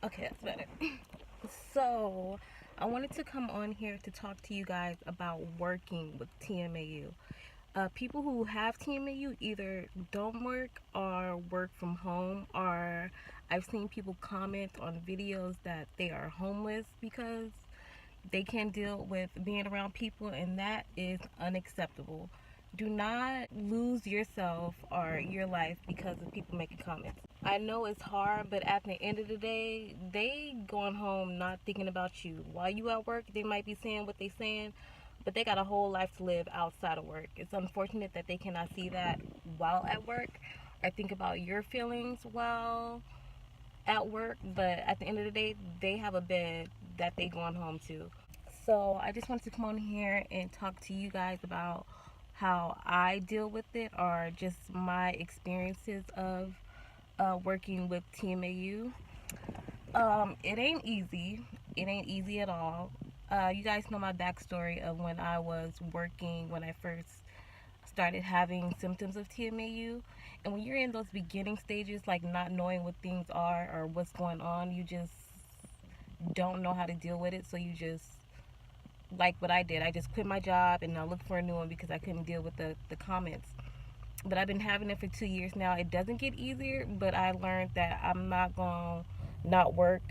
Okay, that's better. So, I wanted to come on here to talk to you guys about working with TMAU. People who have TMAU either don't work or work from home, or I've seen people comment on videos that they are homeless because they can't deal with being around people, and that is unacceptable. Do not lose yourself or your life because of people making comments. I know it's hard, but at the end of the day, they going home not thinking about you. While you at work, they might be saying what they saying, but they got a whole life to live outside of work. It's unfortunate that they cannot see that while at work or think about your feelings while at work, but at the end of the day, they have a bed that they going home to. So I just wanted to come on here and talk to you guys about how I deal with it, or just my experiences of working with TMAU. It ain't easy. It ain't easy at all. You guys know my backstory of when I was working, when I first started having symptoms of TMAU. And when you're in those beginning stages, like not knowing what things are or what's going on, you just don't know how to deal with it. So you just, like what I did, I just quit my job and I looked for a new one because I couldn't deal with the comments. But I've been having it for 2 years now. It doesn't get easier, but I learned that I'm not going to not work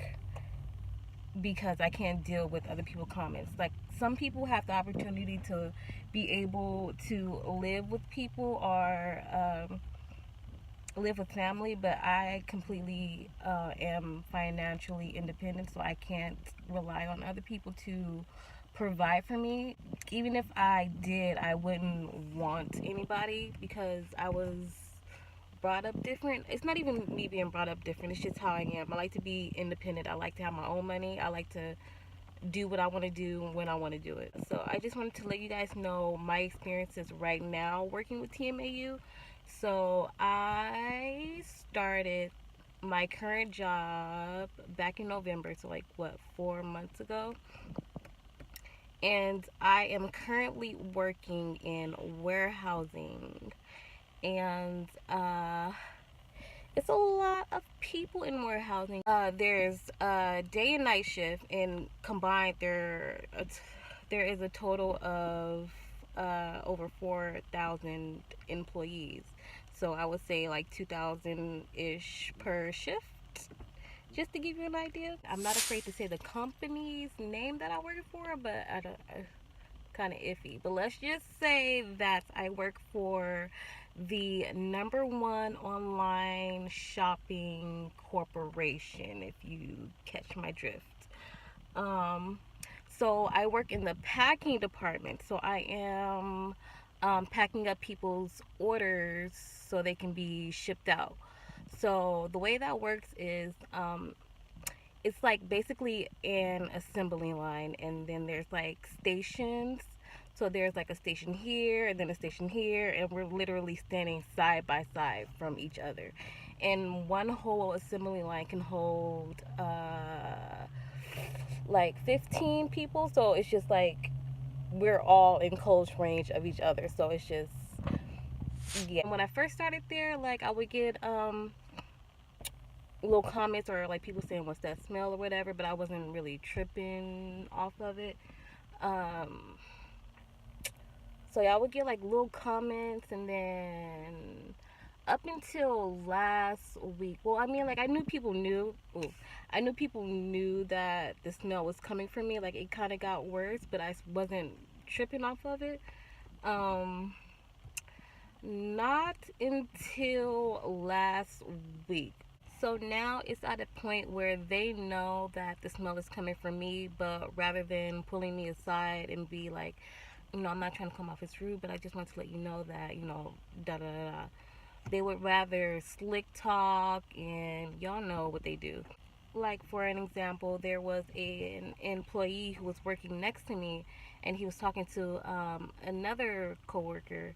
because I can't deal with other people's comments. Like, some people have the opportunity to be able to live with people or live with family, but I completely am financially independent, so I can't rely on other people to provide for me. Even if I did, I wouldn't want anybody because I was brought up different. It's not even me being brought up different, it's just how I am. I like to be independent. I like to have my own money. I like to do what I want to do when I want to do it. So I just wanted to let you guys know my experiences right now working with TMAU. So I started my current job back in November, so like what, 4 months ago. And I am currently working in warehousing. And it's a lot of people in warehousing. There's day and night shift, and combined there is a total of over 4,000 employees. So I would say like 2,000 ish per shift. Just to give you an idea, I'm not afraid to say the company's name that I work for, but I don't. Kind of iffy. But let's just say that I work for the #1 online shopping corporation, if you catch my drift. Um, so I work in the packing department. So I am packing up people's orders so they can be shipped out. So the way that works is it's like basically an assembly line, and then there's like stations. So there's like a station here and then a station here, and we're literally standing side by side from each other. And one whole assembly line can hold like 15 people. So it's just like we're all in close range of each other. So it's just, yeah. When I first started there, like I would get little comments or like people saying what's that smell or whatever, but I wasn't really tripping off of it. um so yeah, I would get like little comments, and then up until last week, well, I mean, like, I knew people knew that the smell was coming from me. Like, it kind of got worse, but I wasn't tripping off of it. Not until last week. So now it's at a point where they know that the smell is coming from me, but rather than pulling me aside and be like, I'm not trying to come off as rude, but I just want to let you know that, da da da da. They would rather slick talk, and y'all know what they do. Like, for an example, there was an employee who was working next to me, and he was talking to another coworker,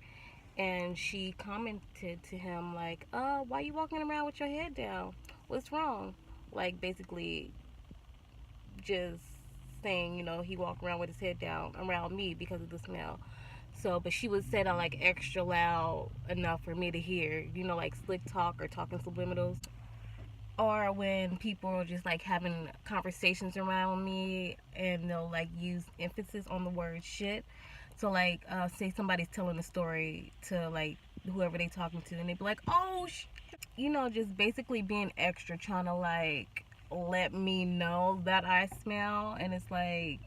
and she commented to him like, why you walking around with your head down? What's wrong? Like, basically just saying, he walked around with his head down around me because of the smell. So, but she was said on like extra loud enough for me to hear, like slick talk or talking subliminals. or when people are just like having conversations around me and they'll like use emphasis on the word shit. So like say somebody's telling a story to like whoever they talking to and they be like, oh shit. You know, just basically being extra, trying to like let me know that I smell. And it's like,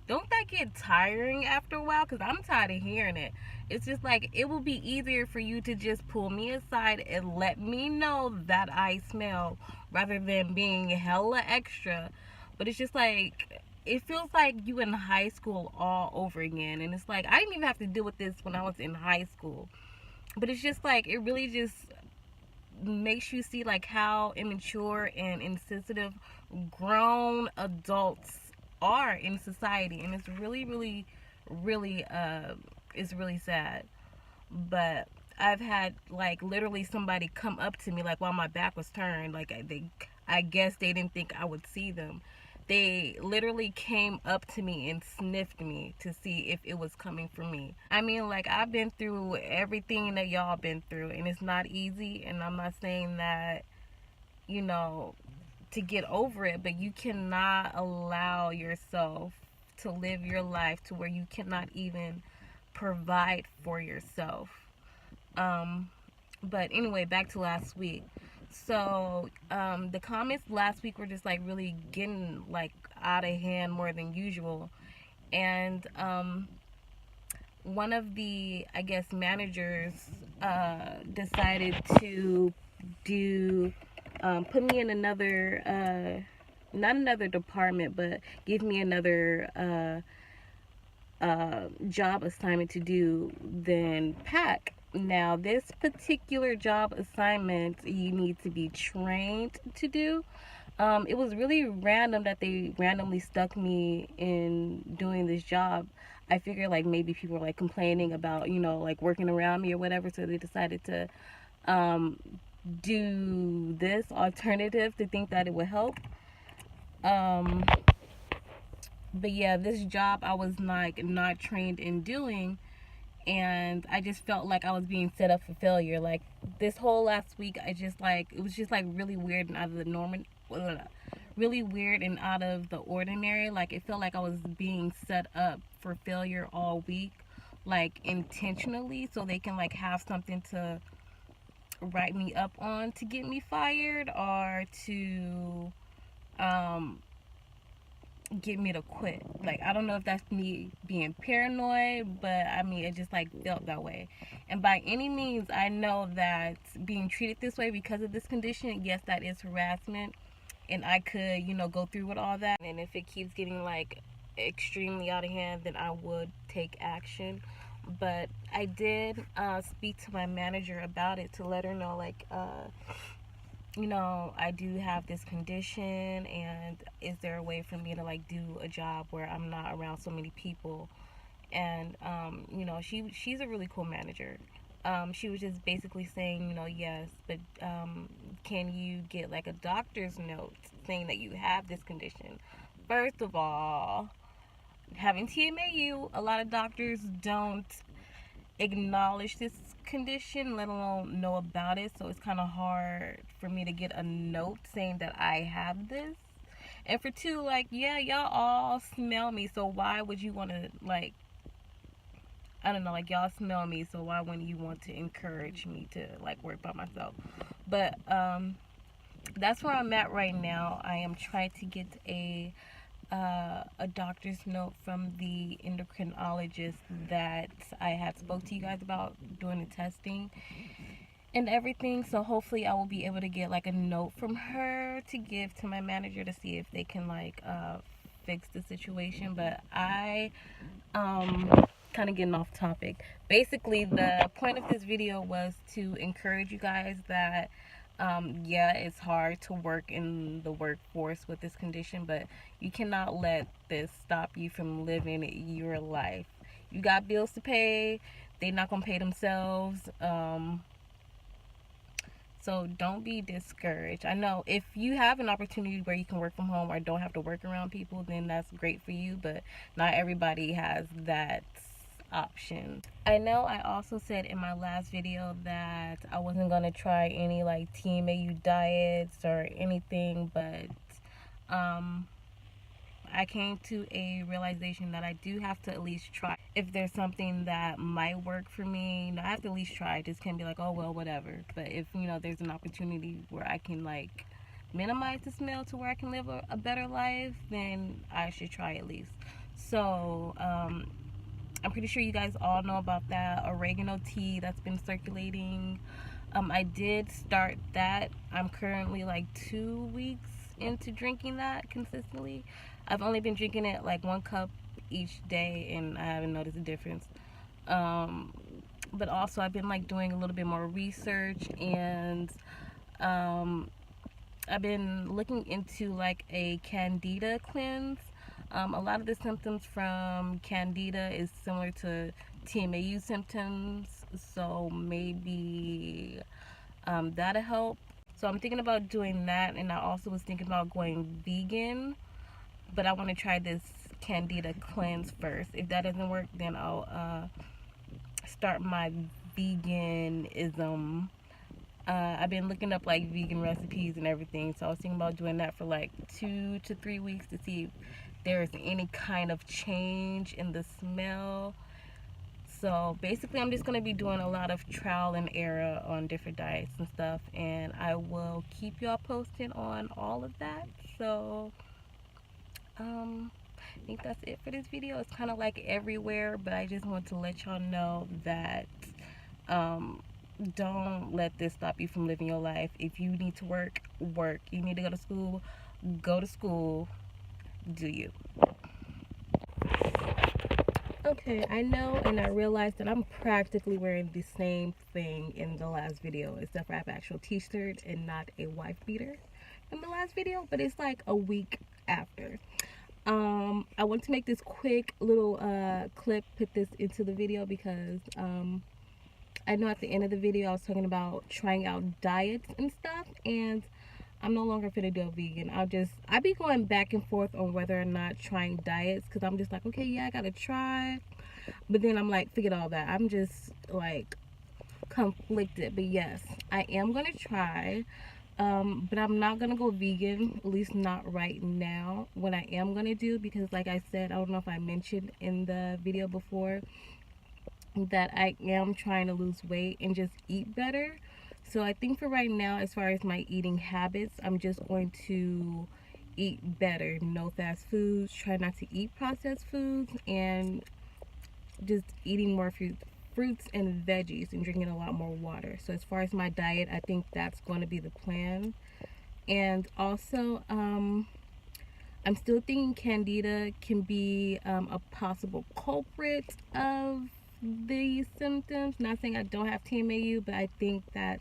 don't that get tiring after a while? Because I'm tired of hearing it. It's just like, it will be easier for you to just pull me aside and let me know that I smell rather than being hella extra. But it's just like, it feels like you in high school all over again. And it's like, I didn't even have to deal with this when I was in high school. But it's just like, it really just makes you see like how immature and insensitive grown adults are in society. And it's really it's really sad. But I've had like literally somebody come up to me like while my back was turned, like I guess they didn't think I would see them. They literally came up to me and sniffed me to see if it was coming from me. I mean, like, I've been through everything that y'all been through, and it's not easy. And I'm not saying that, you know, to get over it, but you cannot allow yourself to live your life to where you cannot even provide for yourself. Um, but anyway, back to last week. So the comments last week were just like really getting like out of hand more than usual. And one of the, I guess, managers decided to do put me in another not another department, but give me another job assignment to do than pack. Now, this particular job assignment you need to be trained to do. It was really random that they randomly stuck me in doing this job. I figured like maybe people were like complaining about, you know, like working around me or whatever, so they decided to um, do this alternative to think that it would help. Um, but yeah, this job I was like not trained in doing, and I just felt like I was being set up for failure. Like this whole last week, I just like it was just like really weird and out of the norm, really weird and out of the ordinary. Like it felt like I was being set up for failure all week, like intentionally, so they can like have something to write me up on to get me fired or to um get me to quit. Like I don't know if that's me being paranoid, but I mean it just like felt that way. And by any means I know that being treated this way because of this condition, yes, that is harassment, and I could, you know, go through with all that. And if it keeps getting like extremely out of hand, then I would take action. But I did speak to my manager about it to let her know like you know, I do have this condition, and is there a way for me to like do a job where I'm not around so many people? And you know, she's a really cool manager. She was just basically saying, you know, yes, but can you get like a doctor's note saying that you have this condition? First of all, having TMAU, a lot of doctors don't acknowledge this condition, let alone know about it. So it's kind of hard for me to get a note saying that I have this. And for two, like, yeah, y'all all smell me, so why would you want to, like, I don't know, like, y'all smell me, so why wouldn't you want to encourage me to, like, work by myself? But, that's where I'm at right now. I am trying to get a doctor's note from the endocrinologist that I had spoke to you guys about doing the testing and everything. So hopefully I will be able to get like a note from her to give to my manager to see if they can like fix the situation. But I kind of getting off topic. Basically the point of this video was to encourage you guys that yeah, it's hard to work in the workforce with this condition, but you cannot let this stop you from living your life. You got bills to pay. They're not gonna pay themselves. So don't be discouraged. I know if you have an opportunity where you can work from home or don't have to work around people, then that's great for you, but not everybody has that options. I know I also said in my last video that I wasn't going to try any like TMAU diets or anything, but I came to a realization that I do have to at least try. If there's something that might work for me, you know, I have to at least try. I just can't be like, oh well, whatever. But if, you know, there's an opportunity where I can like minimize the smell to where I can live a better life, then I should try at least. So I'm pretty sure you guys all know about that oregano tea that's been circulating. I did start that. I'm currently like 2 weeks into drinking that consistently. I've only been drinking it like 1 cup each day, and I haven't noticed a difference. But also I've been like doing a little bit more research, and I've been looking into like a candida cleanse. A lot of the symptoms from candida is similar to TMAU symptoms, so maybe that'll help. So I'm thinking about doing that, and I also was thinking about going vegan, but I want to try this candida cleanse first. If that doesn't work, then I'll start my veganism. I've been looking up like vegan recipes and everything, so I was thinking about doing that for like 2 to 3 weeks to see if there's any kind of change in the smell. So basically I'm just going to be doing a lot of trial and error on different diets and stuff, and I will keep y'all posted on all of that. So I think that's it for this video. It's kind of like everywhere, but I just want to let y'all know that don't let this stop you from living your life. If you need to work, work. You need to go to school, do you. Okay, I know, and I realized that I'm practically wearing the same thing in the last video, except for I have an actual t-shirt and not a wife beater in the last video, but it's like a week after. I want to make this quick little clip, put this into the video because I know at the end of the video I was talking about trying out diets and stuff, and I'm no longer finna do a vegan. I be going back and forth on whether or not trying diets, because I'm just like, okay, yeah, I gotta try, but then I'm like, forget all that. I'm just like conflicted. But yes, I am gonna try, but I'm not gonna go vegan, at least not right now. What I am gonna do, because like I said, I don't know if I mentioned in the video before that I am trying to lose weight and just eat better. So I think for right now, as far as my eating habits, I'm just going to eat better. No fast foods, try not to eat processed foods, and just eating more fruits and veggies and drinking a lot more water. So as far as my diet, I think that's going to be the plan. And also, I'm still thinking candida can be a possible culprit of the symptoms. Not saying I don't have TMAU, but I think that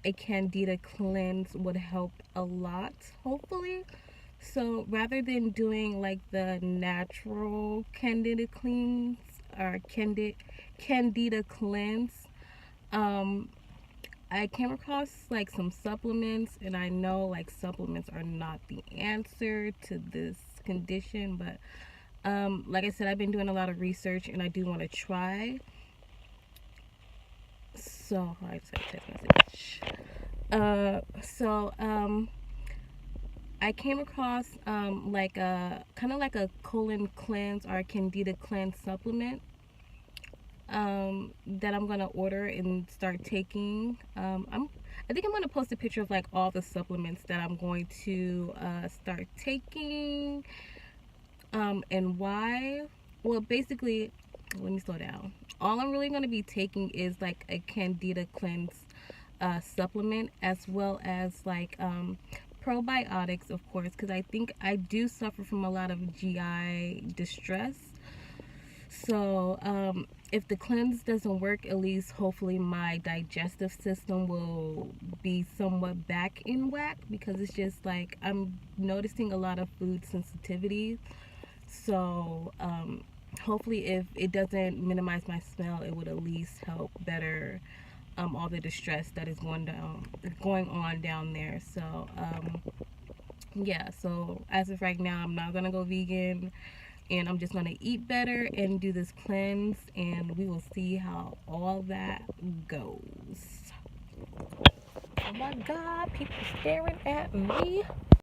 a candida cleanse would help a lot, hopefully. So rather than doing like the natural candida cleanse or candida cleanse, I came across like some supplements, and I know like supplements are not the answer to this condition, but like I said, I've been doing a lot of research and I do want to try. So I just got a text message. I came across like a kind of like a colon cleanse or a candida cleanse supplement that I'm gonna order and start taking. I think I'm gonna post a picture of like all the supplements that I'm going to start taking, and why. Well, basically, let me slow down. All I'm really going to be taking is like a candida cleanse supplement, as well as like probiotics, of course, because I think I do suffer from a lot of GI distress. So if the cleanse doesn't work, at least hopefully my digestive system will be somewhat back in whack, because it's just like I'm noticing a lot of food sensitivity. So hopefully if it doesn't minimize my smell, it would at least help better all the distress that is going on down there. So yeah, so as of right now, I'm not gonna go vegan. and I'm just gonna eat better and do this cleanse, and we will see how all that goes. Oh my god, people staring at me.